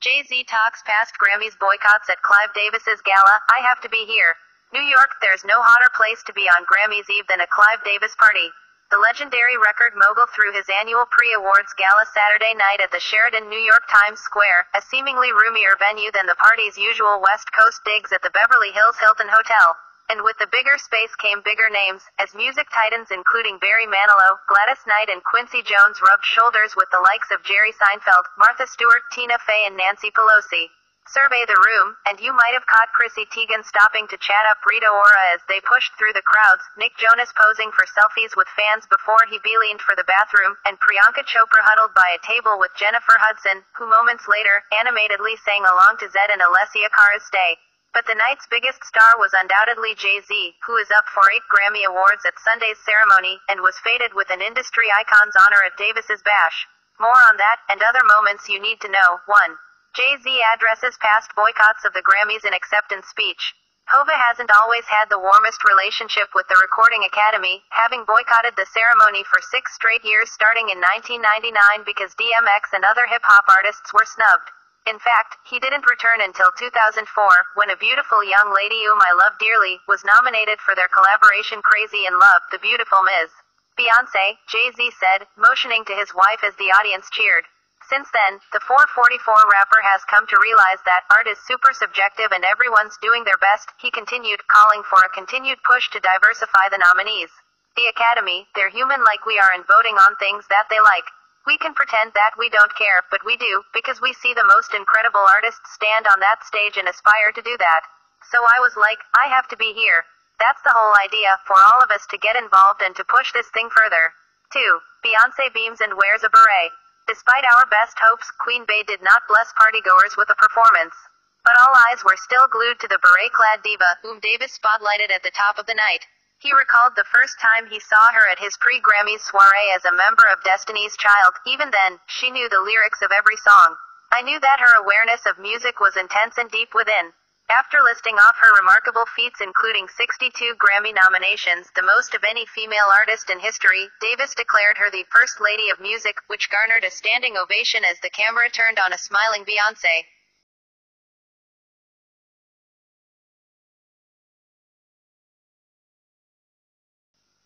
Jay-Z talks past Grammys boycotts at Clive Davis's gala. I have to be here. New York, there's no hotter place to be on Grammys Eve than a Clive Davis party. The legendary record mogul threw his annual pre-awards gala Saturday night at the Sheraton, New York Times Square, a seemingly roomier venue than the party's usual West Coast digs at the Beverly Hills Hilton Hotel. And with the bigger space came bigger names, as music titans including Barry Manilow, Gladys Knight and Quincy Jones rubbed shoulders with the likes of Jerry Seinfeld, Martha Stewart, Tina Fey and Nancy Pelosi. Survey the room, and you might have caught Chrissy Teigen stopping to chat up Rita Ora as they pushed through the crowds, Nick Jonas posing for selfies with fans before he beelined for the bathroom, and Priyanka Chopra huddled by a table with Jennifer Hudson, who moments later, animatedly sang along to Zed and Alessia Cara's Stay. But the night's biggest star was undoubtedly Jay-Z, who is up for 8 Grammy Awards at Sunday's ceremony, and was fated with an industry icon's honor at Davis's bash. More on that, and other moments you need to know. 1. Jay-Z addresses past boycotts of the Grammys in acceptance speech. Hova hasn't always had the warmest relationship with the Recording Academy, having boycotted the ceremony for 6 straight years starting in 1999 because DMX and other hip-hop artists were snubbed. In fact, he didn't return until 2004, when a beautiful young lady whom I love dearly, was nominated for their collaboration Crazy in Love, The Beautiful Ms. Beyoncé, Jay-Z said, motioning to his wife as the audience cheered. Since then, the 444 rapper has come to realize that art is super subjective and everyone's doing their best, he continued, calling for a continued push to diversify the nominees. The Academy, they're human like we are and voting on things that they like. We can pretend that we don't care, but we do, because we see the most incredible artists stand on that stage and aspire to do that. So I was like, I have to be here. That's the whole idea, for all of us to get involved and to push this thing further. 2. Beyoncé beams and wears a beret. Despite our best hopes, Queen Bey did not bless partygoers with a performance. But all eyes were still glued to the beret-clad diva, whom Davis spotlighted at the top of the night. He recalled the first time he saw her at his pre-Grammys soiree as a member of Destiny's Child. Even then, she knew the lyrics of every song. I knew that her awareness of music was intense and deep within. After listing off her remarkable feats including 62 Grammy nominations, the most of any female artist in history, Davis declared her the First Lady of Music, which garnered a standing ovation as the camera turned on a smiling Beyoncé.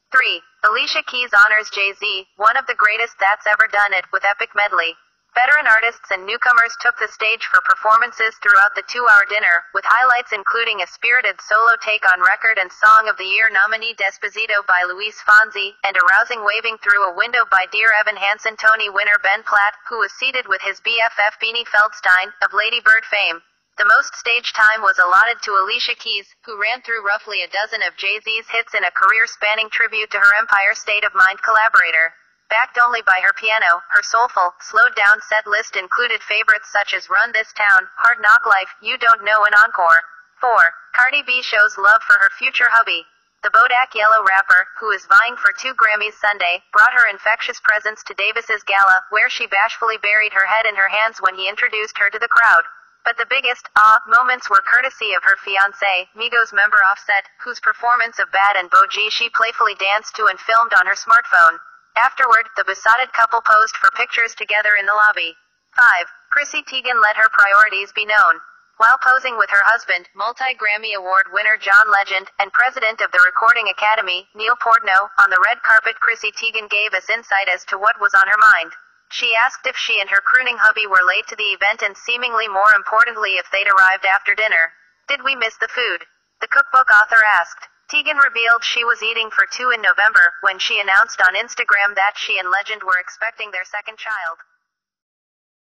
3. Alicia Keys honors Jay-Z, one of the greatest that's ever done it, with epic medley. Veteran artists and newcomers took the stage for performances throughout the 2-hour dinner, with highlights including a spirited solo take on record and Song of the Year nominee Despacito by Luis Fonsi, and a rousing waving through a window by Dear Evan Hansen Tony winner Ben Platt, who was seated with his BFF Beanie Feldstein, of Lady Bird fame. The most stage time was allotted to Alicia Keys, who ran through roughly a dozen of Jay-Z's hits in a career-spanning tribute to her Empire State of Mind collaborator. Backed only by her piano, her soulful, slowed-down set list included favorites such as Run This Town, Hard Knock Life, You Don't Know and Encore. 4. Cardi B shows love for her future hubby. The Bodak Yellow rapper, who is vying for 2 Grammys Sunday, brought her infectious presence to Davis's gala, where she bashfully buried her head in her hands when he introduced her to the crowd. But the biggest, moments were courtesy of her fiancé, Migos member Offset, whose performance of Bad and Bougie she playfully danced to and filmed on her smartphone. Afterward, the besotted couple posed for pictures together in the lobby. 5. Chrissy Teigen let her priorities be known. While posing with her husband, multi-Grammy Award winner John Legend, and president of the Recording Academy, Neil Portnow, on the red carpet, Chrissy Teigen gave us insight as to what was on her mind. She asked if she and her crooning hubby were late to the event and seemingly more importantly if they'd arrived after dinner. Did we miss the food? The cookbook author asked. Teigen revealed she was eating for 2 in November, when she announced on Instagram that she and Legend were expecting their second child.